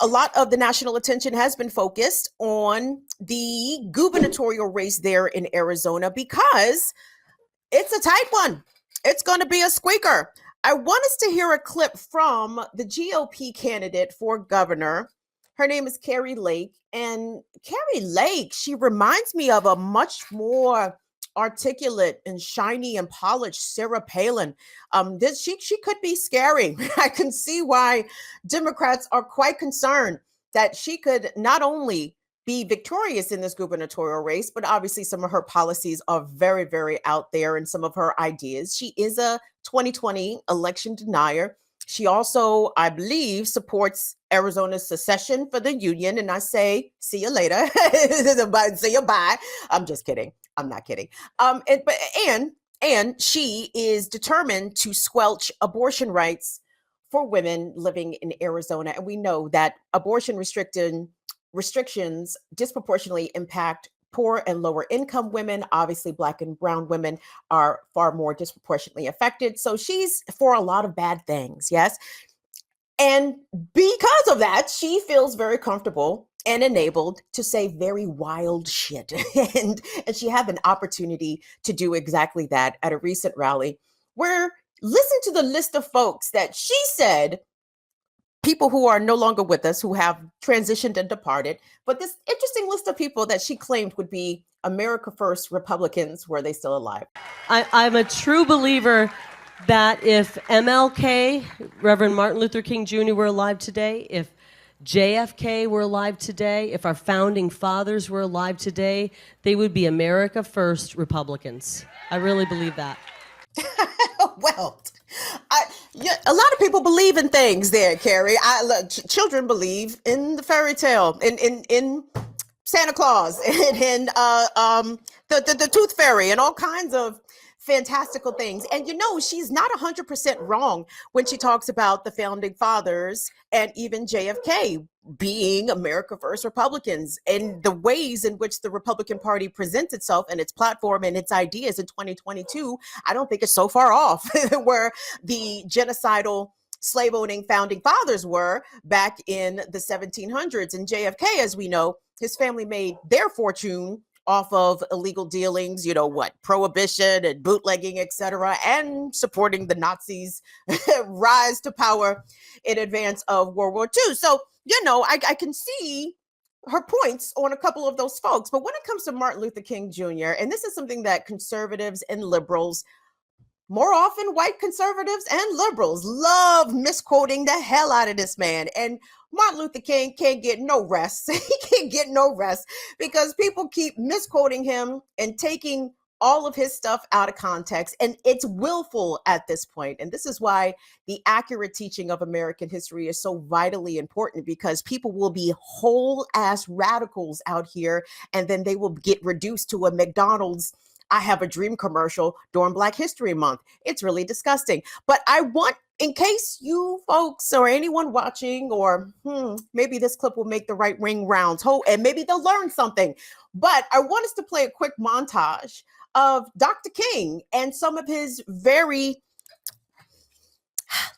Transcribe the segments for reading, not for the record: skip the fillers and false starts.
a lot of the national attention has been focused on the gubernatorial race there in Arizona because it's a tight one. It's going to be a squeaker. I want us to hear a clip from the GOP candidate for governor. Her name is Kari Lake. And Kari Lake, she reminds me of a much more articulate and shiny and polished Sarah Palin. She could be scary. I can see why Democrats are quite concerned that she could not only be victorious in this gubernatorial race, but obviously some of her policies are very, very out there and some of her ideas. She is a 2020 election denier. She also, I believe, supports Arizona's secession for the union. And I say, see you later. See you bye. I'm just kidding. I'm not kidding. And she is determined to squelch abortion rights for women living in Arizona. And we know that abortion restrictions disproportionately impact poor and lower income women. Obviously, Black and brown women are far more disproportionately affected. So she's for a lot of bad things, yes? And because of that, she feels very comfortable and enabled to say very wild shit. and she had an opportunity to do exactly that at a recent rally where, listen to the list of folks that she said, people who are no longer with us, who have transitioned and departed, but this interesting list of people that she claimed would be America First Republicans were they still alive. I'm a true believer that if MLK, Reverend Martin Luther King Jr. were alive today, if JFK were alive today, if our founding fathers were alive today, they would be America First Republicans. I really believe that. Well, a lot of people believe in things there, Kari. Children believe in the fairy tale, in Santa Claus, and in the Tooth Fairy, and all kinds of fantastical things. And she's not 100% wrong when she talks about the founding fathers and even JFK being America First Republicans, and the ways in which the Republican Party presents itself and its platform and its ideas in 2022. I don't think it's so far off where the genocidal slave owning founding fathers were back in the 1700s. And JFK, as we know, his family made their fortune off of illegal dealings, prohibition and bootlegging, etc., and supporting the Nazis' rise to power in advance of World War II. So, I can see her points on a couple of those folks. But when it comes to Martin Luther King Jr., and this is something that conservatives and liberals, more often white conservatives and liberals, love misquoting the hell out of this man. And Martin Luther King can't get no rest. He can't get no rest because people keep misquoting him and taking all of his stuff out of context. And it's willful at this point. And this is why the accurate teaching of American history is so vitally important, because people will be whole ass radicals out here, and then they will get reduced to a McDonald's I Have a Dream commercial during Black History Month. It's really disgusting. But I want, in case you folks or anyone watching, or maybe this clip will make the right ring rounds, and maybe they'll learn something. But I want us to play a quick montage of Dr. King and some of his very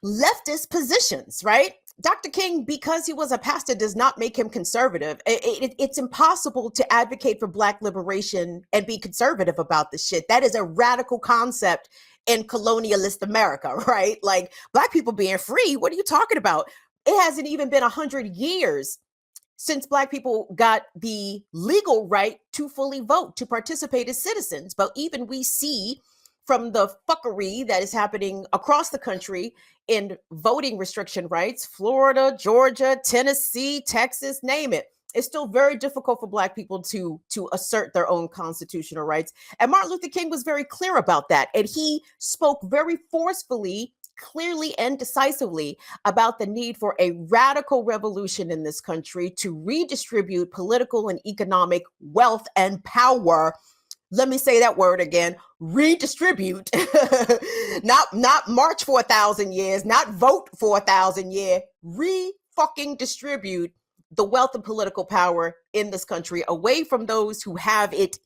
leftist positions, right? Dr. King, because he was a pastor, does not make him conservative. It's impossible to advocate for Black liberation and be conservative about this shit. That is a radical concept in colonialist America, right? Like, Black people being free, what are you talking about? It hasn't even been 100 years since Black people got the legal right to fully vote, to participate as citizens. But even we see from the fuckery that is happening across the country in voting restriction rights, Florida, Georgia, Tennessee, Texas, name it. It's still very difficult for Black people to assert their own constitutional rights. And Martin Luther King was very clear about that. And he spoke very forcefully, clearly, and decisively about the need for a radical revolution in this country to redistribute political and economic wealth and power. Let me say that word again, redistribute, not march for 1,000 years, not vote for 1,000 years, fucking distribute the wealth and political power in this country away from those who have it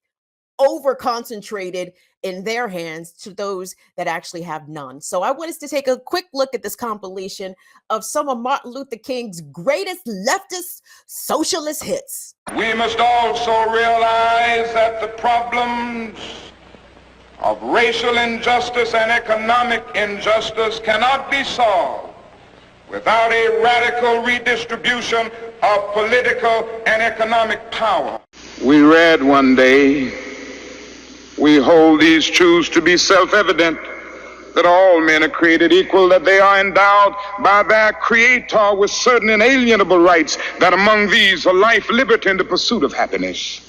over concentrated in their hands to those that actually have none. So I want us to take a quick look at this compilation of some of Martin Luther King's greatest leftist socialist hits. We must also realize that the problems of racial injustice and economic injustice cannot be solved without a radical redistribution of political and economic power. We read one day, we hold these truths to be self-evident, that all men are created equal, that they are endowed by their Creator with certain inalienable rights, that among these are life, liberty, and the pursuit of happiness.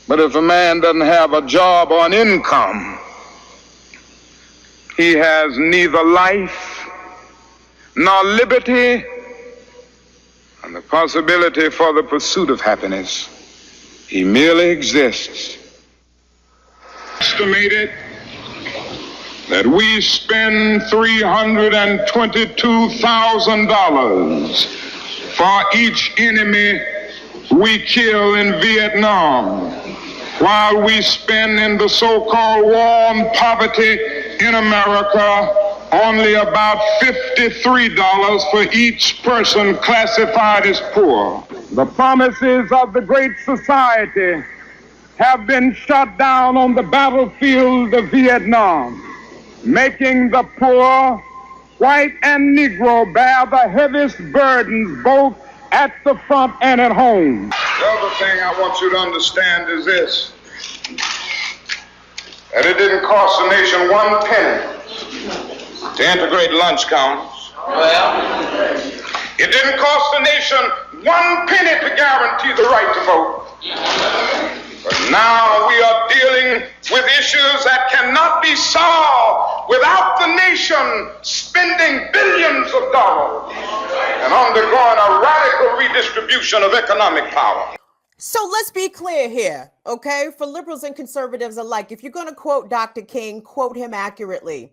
But if a man doesn't have a job or an income, he has neither life nor liberty and the possibility for the pursuit of happiness. He merely exists. Estimated that we spend $322,000 for each enemy we kill in Vietnam, while we spend in the so-called war on poverty in America only about $53 for each person classified as poor. The promises of the Great Society have been shot down on the battlefield of Vietnam, making the poor, white and Negro, bear the heaviest burdens both at the front and at home. The other thing I want you to understand is this, that it didn't cost the nation one penny to integrate lunch counters. It didn't cost the nation one penny to guarantee the right to vote. But now we are dealing with issues that cannot be solved without the nation spending billions of dollars and undergoing a radical redistribution of economic power. So let's be clear here, okay? For liberals and conservatives alike, if you're going to quote Dr. King, quote him accurately.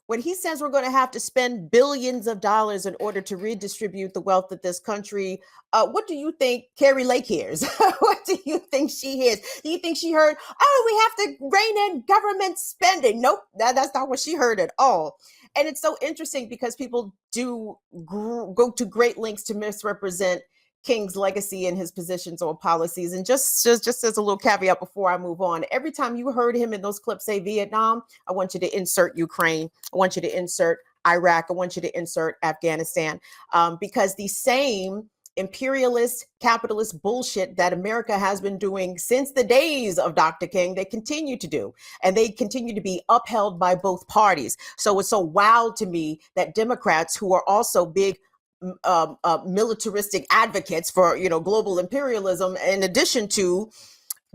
When he says we're going to have to spend billions of dollars in order to redistribute the wealth of this country, what do you think Kari Lake hears? What do you think she hears? Do you think she heard, oh, we have to rein in government spending? Nope, that's not what she heard at all. And it's so interesting because people do go to great lengths to misrepresent King's legacy and his positions on policies. And just as a little caveat before I move on, every time you heard him in those clips say Vietnam, I want you to insert Ukraine. I want you to insert Iraq. I want you to insert Afghanistan, because the same imperialist capitalist bullshit that America has been doing since the days of Dr. King, they continue to do, and they continue to be upheld by both parties. So it's so wild to me that Democrats, who are also big militaristic advocates for, global imperialism, in addition to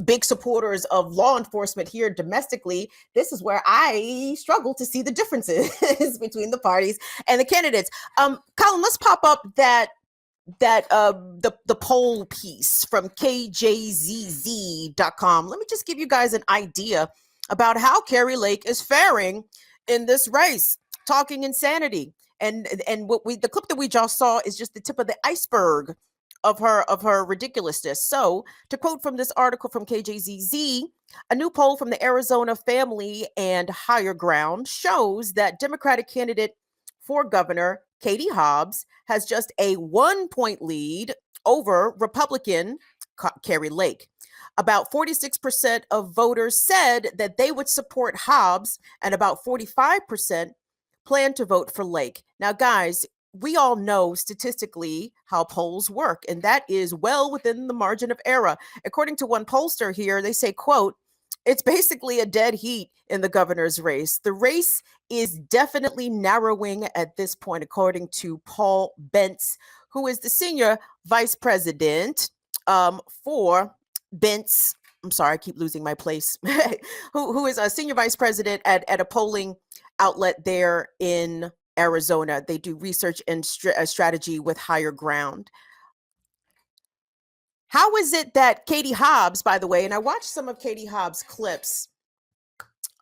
big supporters of law enforcement here domestically, this is where I struggle to see the differences between the parties and the candidates. Colin, let's pop up the poll piece from kjzz.com. Let me just give you guys an idea about how Kari Lake is faring in this race. Talking insanity. And the clip that we just saw is just the tip of the iceberg of her ridiculousness. So, to quote from this article from KJZZ, a new poll from the Arizona Family and Higher Ground shows that Democratic candidate for governor Katie Hobbs has just a 1-point lead over Republican Kari Lake. About 46% of voters said that they would support Hobbs, and about 45% plan to vote for Lake. Now, guys, we all know statistically how polls work, and that is well within the margin of error. According to one pollster here, they say, quote, it's basically a dead heat in the governor's race. The race is definitely narrowing at this point, according to Paul Bentz, who is the senior vice president for Bentz. I'm sorry, I keep losing my place. who is a senior vice president at a polling outlet there in Arizona. They do research and strategy with Higher Ground. How is it that Katie Hobbs, by the way, and I watched some of Katie Hobbs' clips,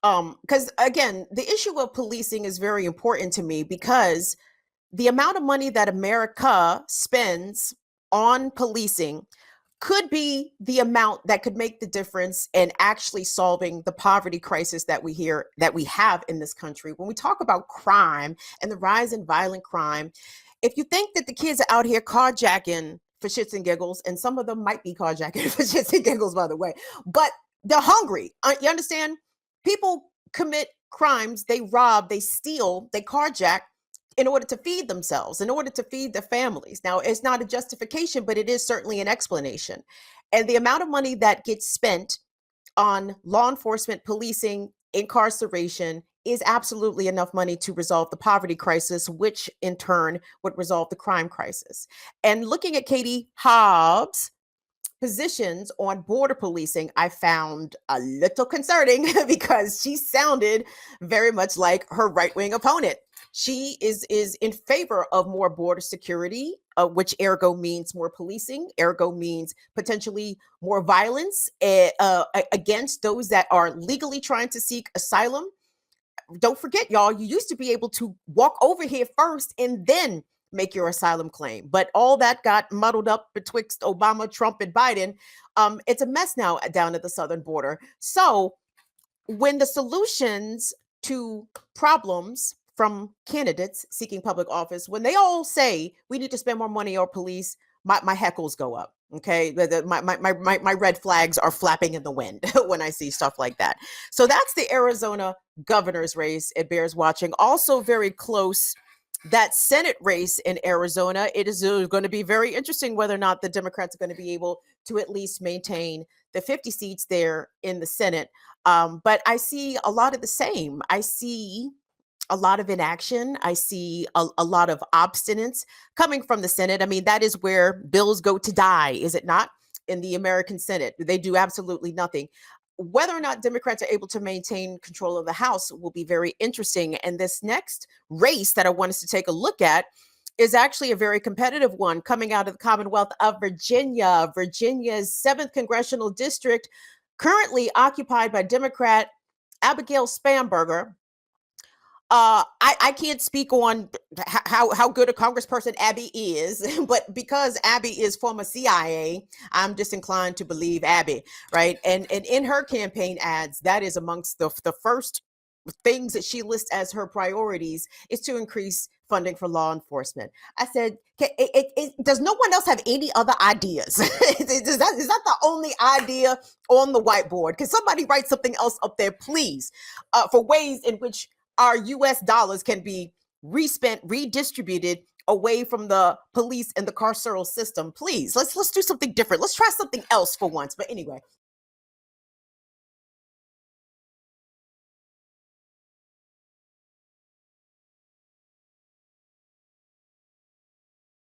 because again, the issue of policing is very important to me, because the amount of money that America spends on policing could be the amount that could make the difference in actually solving the poverty crisis that we have in this country. When we talk about crime and the rise in violent crime, if you think that the kids are out here carjacking for shits and giggles, and some of them might be carjacking for shits and giggles, by the way, but they're hungry. You understand? People commit crimes, they rob, they steal, they carjack in order to feed themselves, in order to feed their families. Now, it's not a justification, but it is certainly an explanation. And the amount of money that gets spent on law enforcement, policing, incarceration is absolutely enough money to resolve the poverty crisis, which in turn would resolve the crime crisis. And looking at Katie Hobbs' positions on border policing, I found a little concerning because she sounded very much like her right-wing opponent. She is in favor of more border security, which ergo means more policing, ergo means potentially more violence against those that are legally trying to seek asylum. Don't forget, y'all, you used to be able to walk over here first and then make your asylum claim. But all that got muddled up betwixt Obama, Trump, and Biden. It's a mess now down at the southern border. So when the solutions to problems from candidates seeking public office, when they all say we need to spend more money on police, my heckles go up. Okay, my red flags are flapping in the wind when I see stuff like that. So that's the Arizona governor's race. It bears watching. Also very close, that Senate race in Arizona. It is going to be very interesting whether or not the Democrats are going to be able to at least maintain the 50 seats there in the Senate. But I see a lot of the same. I see a lot of inaction. I see a lot of obstinance coming from the Senate. I mean, that is where bills go to die, is it not? In the American Senate, they do absolutely nothing. Whether or not Democrats are able to maintain control of the House will be very interesting. And this next race that I want us to take a look at is actually a very competitive one coming out of the Commonwealth of Virginia. Virginia's 7th congressional district, currently occupied by Democrat Abigail Spanberger. I can't speak on how good a congressperson Abby is, but because Abby is former CIA, I'm disinclined to believe Abby, right? And in her campaign ads, that is amongst the first things that she lists as her priorities is to increase funding for law enforcement. I said, does no one else have any other ideas? is that the only idea on the whiteboard? Can somebody write something else up there, please, for ways in which our U.S. dollars can be respent, redistributed away from the police and the carceral system? Please, let's do something different. Let's try something else for once. But anyway,